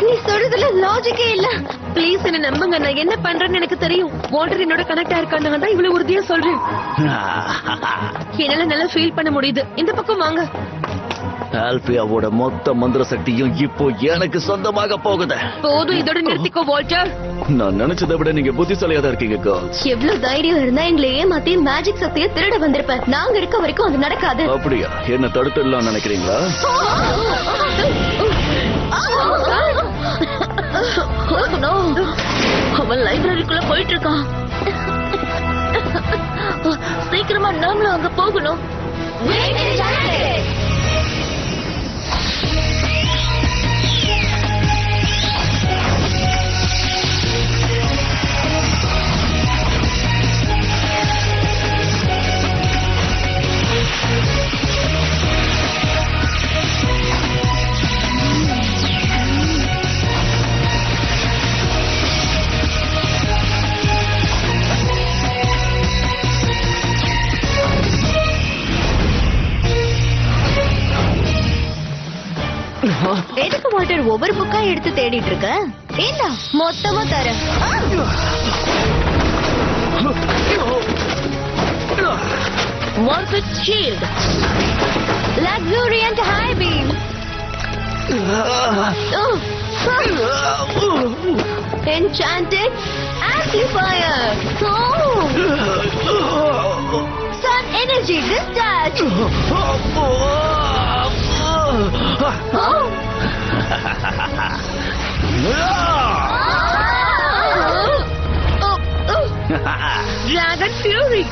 நீ சொல்றதுல லாஜிக்கே இல்ல. ப்ளீஸ் என்ன நம்புங்க, நான் என்ன பண்றேன்னு எனக்கு தெரியும். வாட்டர் என்னோட கனெக்ட் ஆயிருக்கான்னு தான் இவ்வளவு உறுதியா சொல்றேன். என்னால நல்லா ஃபீல் பண்ண முடியுது. இந்த பக்கம் வாங்க. ஆல்பியாவோட மொத்த மந்திர சக்தியும் இப்போ எனக்கு சொந்தமாக போகுது. போதும், இதோட நிறுத்திக்கோ வால்டர். நான் நினைச்சதை விட நீங்க புத்திசாலியா தான் இருக்கீங்க கேர்ள்ஸ். எவ்வளவு தைரியம் இருந்தா எங்களை ஏமாத்தி மேஜிக் சக்தியை திருட வந்திருப்பேன். நாங்க இருக்க வரைக்கும் அது நடக்காது. அப்படியா? என்ன தடுத்துடலாம் நினைக்கிறீங்களா? அவன் லைப்ரரிக்குள்ள போயிட்டு இருக்கான். சீக்கிரமா நாமளும் அங்க போகணும். எதுக்கு வாட்டர் ஒவ்வொரு புக்கா எடுத்து தேடிட்டு இருக்க? ஏண்டா மொத்தமா தரேன். Morphic shield, luxuriant high beam, enchanted amplifier, sun energy discharge. Dragon Fury.